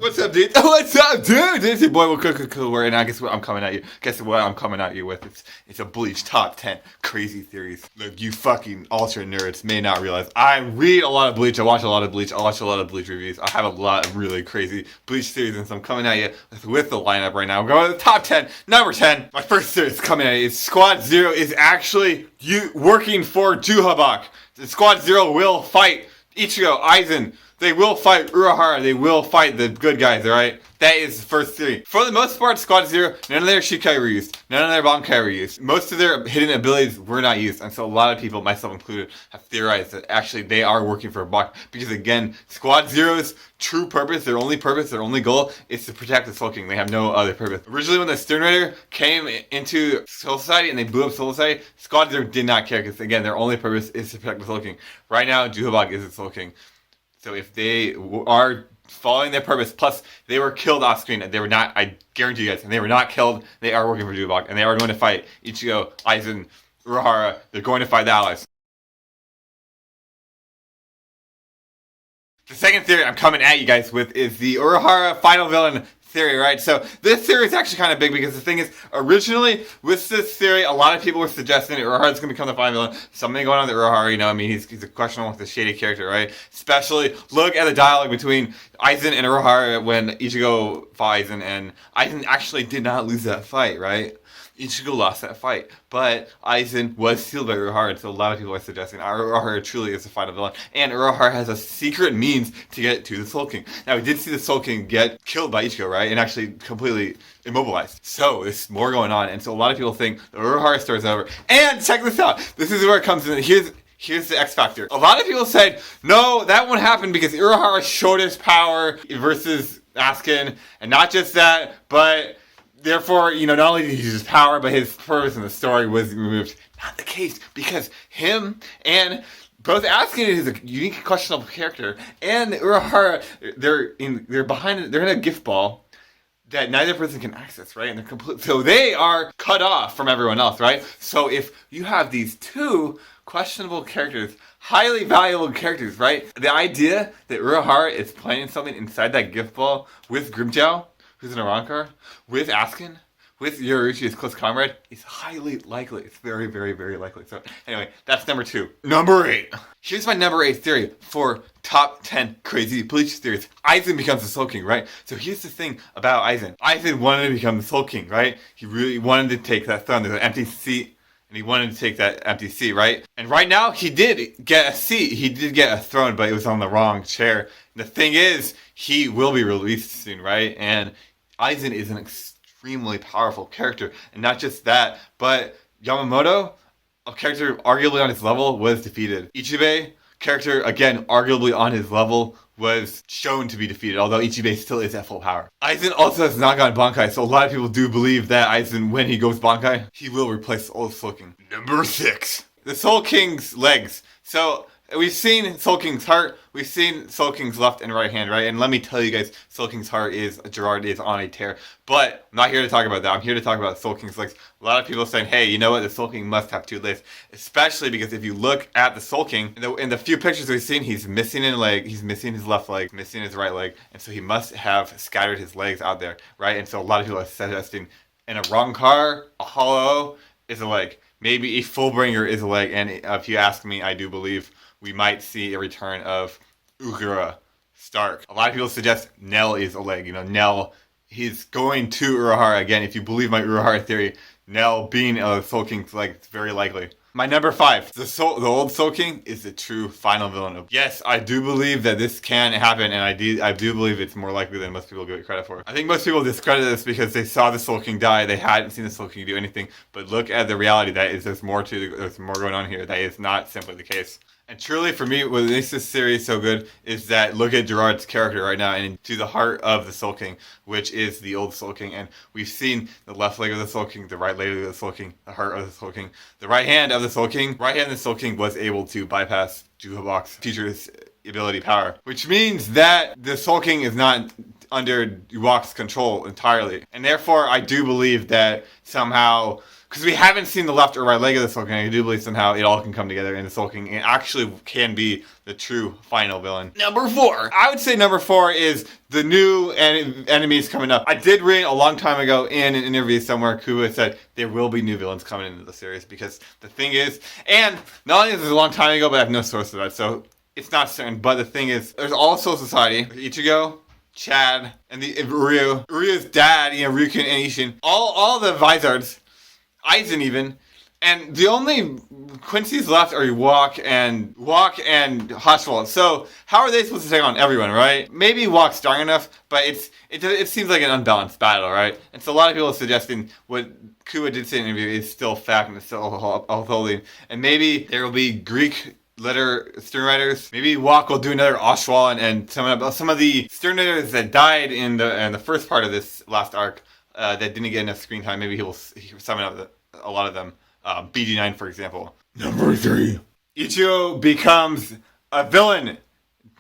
What's up, dude? What's up, dude? This is your boy, cool, and I guess what I'm coming at you. Guess what I'm coming at you with? It's a Bleach top 10 crazy theories. Look, you fucking ultra nerds may not realize I read a lot of Bleach. I watch a lot of Bleach. I watch a lot of Bleach reviews. I have a lot of really crazy Bleach theories, and so I'm coming at you with the lineup right now. We're going to the top 10. Number 10. My first theory is coming at you. Squad Zero is actually working for Juhabak. The Squad Zero will fight Ichigo, Aizen. They will fight Urahara. They will fight the good guys, alright? That is the first theory. For the most part, Squad Zero, none of their Shikai were used. None of their Bankai were used. Most of their hidden abilities were not used. And so a lot of people, myself included, have theorized that actually they are working for Bak. Because again, Squad Zero's true purpose, their only goal, is to protect the Soul King. They have no other purpose. Originally, when the Stern Rider came into Soul Society and they blew up Soul Society, Squad Zero did not care. Because again, their only purpose is to protect the Soul King. Right now, Juhabak is the Soul King. So if they are following their purpose, plus they were killed off screen, they were not, I guarantee you guys, and they were not killed, they are working for Juhabak, and they are going to fight Ichigo, Aizen, Urahara, they're going to fight the allies. The second theory I'm coming at you guys with is the Urahara final villain theory, right? So this theory is actually kind of big because the thing is, originally with this theory, a lot of people were suggesting that Urahara is going to become the final villain. Something going on with Urahara, you know, I mean, he's a questionable, with a shady character, right? Especially look at the dialogue between Aizen and Urahara when Ichigo fought Aizen, and Aizen actually did not lose that fight, right? Ichigo lost that fight, but Aizen was sealed by Urahara, so a lot of people are suggesting Urahara truly is the final villain, and Urahara has a secret means to get to the Soul King. Now, we did see the Soul King get killed by Ichigo, right, and actually completely immobilized. So, there's more going on, and so a lot of people think the Urahara story is over. And check this out, this is where it comes in. Here's the X factor. A lot of people said, no, that won't happen because Urahara showed his power versus Askin, and not just that, but therefore, you know, not only did he use his power, but his purpose in the story was removed. Not the case, because him and both Askin is a unique, questionable character, and Urahara, they're in a gift ball that neither person can access, right? And so they are cut off from everyone else, right? So if you have these two questionable characters, highly valuable characters, right? The idea that Urahara is playing something inside that gift ball with Grimmjow, who's in a Rancor, with Askin, with Yoruichi, his close comrade, is highly likely. It's very, very, very likely. So anyway, that's number 2. Number 8. Here's my number 8 theory for top 10 crazy Bleach theories. Aizen becomes the Soul King, right? So here's the thing about Aizen. Aizen wanted to become the Soul King, right? He really wanted to take that throne. There's an empty seat, and he wanted to take that empty seat, right? And right now, he did get a seat. He did get a throne, but it was on the wrong chair. And the thing is, he will be released soon, right? And Aizen is an extremely powerful character. And not just that, but Yamamoto, a character arguably on his level, was defeated. Ichibe, character, again, arguably on his level, was shown to be defeated, although Ichibe still is at full power. Aizen also has not gone Bankai, so a lot of people do believe that Aizen, when he goes Bankai, he will replace the old Soul King. Number 6. The Soul King's legs. So, we've seen Soul King's heart, we've seen Soul King's left and right hand, right? And let me tell you guys, Soul King's heart Gerard is on a tear. But I'm not here to talk about that. I'm here to talk about Soul King's legs. A lot of people are saying, hey, you know what? The Soul King must have 2 legs. Especially because if you look at the Soul King, in the few pictures we've seen, he's missing a leg, he's missing his left leg, missing his right leg. And so he must have scattered his legs out there, right? And so a lot of people are suggesting, in a Rancor, a hollow is a leg. Maybe a Fullbringer is a leg. And if you ask me, I do believe we might see a return of Uhura Stark. A lot of people suggest Nell is a leg. You know, Nell, he's going to Urahara again. If you believe my Urahara theory, Nell being a Soul King's leg, it's very likely. My number 5, the old Soul King is the true final villain. Yes, I do believe that this can happen, and I do believe it's more likely than most people give it credit for. I think most people discredit this because they saw the Soul King die, they hadn't seen the Soul King do anything, but look at the reality that is there's more going on here. That is not simply the case. And truly, for me, what makes this series so good is that look at Gerard's character right now and to the heart of the Soul King, which is the old Soul King. And we've seen the left leg of the Soul King, the right leg of the Soul King, the heart of the Soul King, the right hand of the Soul King. Right hand of the Soul King was able to bypass Juhabak's teacher's ability power, which means that the Soul King is not under Uwak's control entirely. And therefore, I do believe that somehow, because we haven't seen the left or right leg of the Soul King, I do believe somehow it all can come together in the Soul King and actually can be the true final villain. Number 4. I would say number 4 is the new enemies coming up. I did read a long time ago in an interview somewhere, Kubo said there will be new villains coming into the series, because the thing is, and not only is it a long time ago, but I have no source of that, so it's not certain, but the thing is, there's all Soul Society, Ichigo, Chad, and the Ryu's dad, Ryukin and Ishin, all the Vizards, Aizen even, and the only Quincy's left are Walk and Hoshwald. So how are they supposed to take on everyone, right? Maybe Walk's strong enough, but it seems like an unbalanced battle, right? And so a lot of people are suggesting what Kubo did say in the interview is still fact and it's still holding, and maybe there will be Greek letter stern writers. Maybe Walk will do another Oshwal and some of the stern writers that died in the first part of this last arc that didn't get enough screen time. Maybe he will summon up a lot of them. BG9, for example. Number 3. Ichigo becomes a villain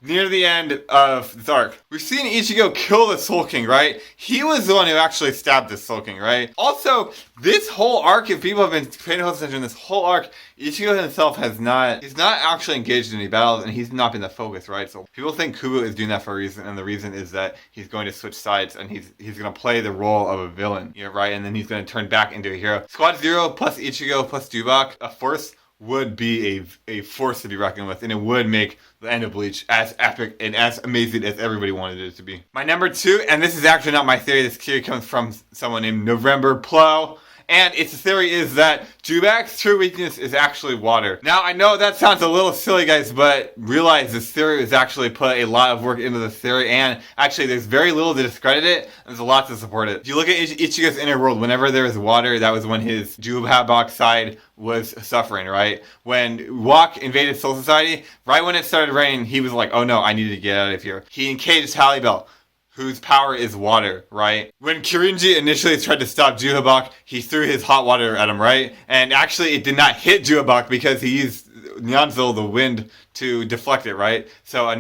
near the end of this arc. We've seen Ichigo kill the Soul King, right? He was the one who actually stabbed the Soul King, right? Also, this whole arc, if people have been paying close attention, this whole arc, Ichigo himself he's not actually engaged in any battles, and he's not been the focus, right? So people think Kubo is doing that for a reason, and the reason is that he's going to switch sides, and he's going to play the role of a villain, right? And then he's going to turn back into a hero. Squad Zero plus Ichigo plus Jubak, a force, would be a force to be reckoned with, and it would make the end of Bleach as epic and as amazing as everybody wanted it to be. My number 2, and this is actually not my theory, this theory comes from someone named November Plow, and its theory is that Jubak's true weakness is actually water. Now, I know that sounds a little silly, guys, but realize this theory has actually put a lot of work into this theory, and actually there's very little to discredit it, and there's a lot to support it. If you look at Ichigo's inner world, whenever there was water, that was when his Jubak side was suffering, right? When Walk invaded Soul Society, right when it started raining, he was like, oh no, I need to get out of here. He encaged Hallibell, whose power is water, right? When Kirinji initially tried to stop Jubak, he threw his hot water at him, right? And actually it did not hit Jubak because he used Nyanzo, the wind, to deflect it, right? So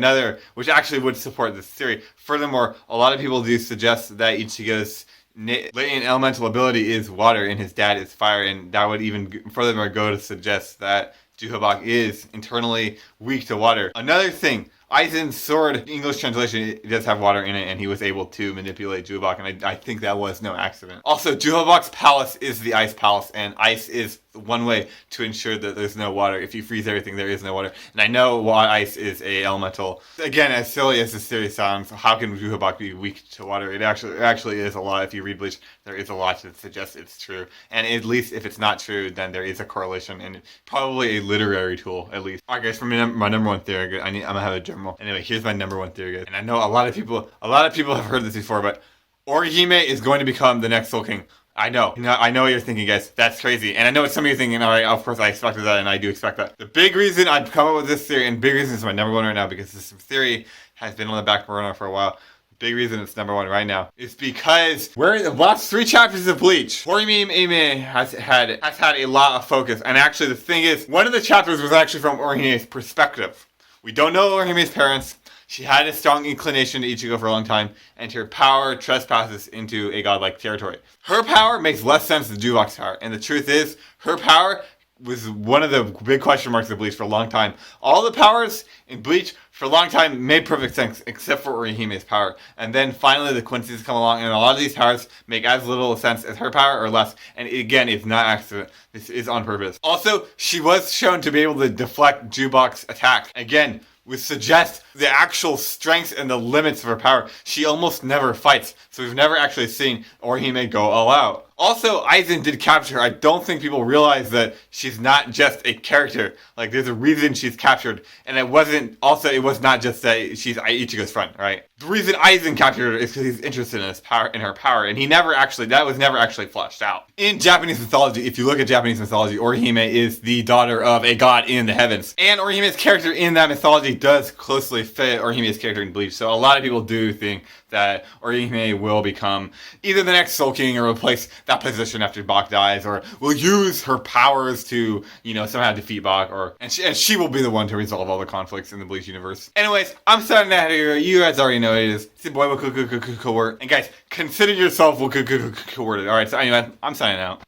which actually would support this theory. Furthermore, a lot of people do suggest that Ichigo's latent elemental ability is water and his dad is fire, and that would even furthermore go to suggest that Jubak is internally weak to water. Another thing, Aizen's sword, English translation, it does have water in it, and he was able to manipulate Jubak, and I think that was no accident. Also, Jubak's palace is the ice palace, and ice is one way to ensure that there's no water. If you freeze everything, there is no water. And I know why ice is a elemental. Again, as silly as this theory sounds, how can Jubak be weak to water? It actually is a lot. If you read Bleach, there is a lot to suggest it's true. And at least if it's not true, then there is a correlation, and probably a literary tool, at least. Alright guys, for my number 1 theory, I'm gonna have a journal. Anyway, here's my number 1 theory, guys. And I know a lot of people have heard this before, but Orihime is going to become the next Soul King. I know what you're thinking, guys. That's crazy. And I know what some of you are thinking, alright, of course I expected that, and I do expect that. The big reason I've come up with this theory, and big reason is my number 1 right now, because this theory has been on the back burner for a while. The big reason it's number 1 right now is because we're in the last 3 chapters of Bleach. Orihime has had a lot of focus, and actually the thing is, one of the chapters was actually from Orihime's perspective. We don't know Orihime's parents. She had a strong inclination to Ichigo for a long time, and her power trespasses into a godlike territory. Her power makes less sense than Jubak's power, and the truth is, her power was one of the big question marks of Bleach for a long time. All the powers in Bleach for a long time made perfect sense, except for Orihime's power. And then finally the Quincy's come along, and a lot of these powers make as little sense as her power or less. And again, it's not accident. This is on purpose. Also, she was shown to be able to deflect Jubak's attack. Again, which suggests the actual strength and the limits of her power. She almost never fights, so we've never actually seen Orihime go all out. Also, Aizen did capture her. I don't think people realize that she's not just a character. Like, there's a reason she's captured, and it was not just that she's Ichigo's friend, right? The reason Aizen captured her is because he's interested in her power, and that was never actually fleshed out. In Japanese mythology, if you look at Japanese mythology, Orihime is the daughter of a god in the heavens. And Orihime's character in that mythology does closely really fit Orihime's character in Bleach. So a lot of people do think that Orihime will become either the next Soul King or replace that position after Bach dies, or will use her powers to, somehow defeat Bach, and she will be the one to resolve all the conflicts in the Bleach universe. Anyways, I'm signing out here. You guys already know it is. It's your boy, and guys, consider yourself worded. Alright, so anyway, I'm signing out.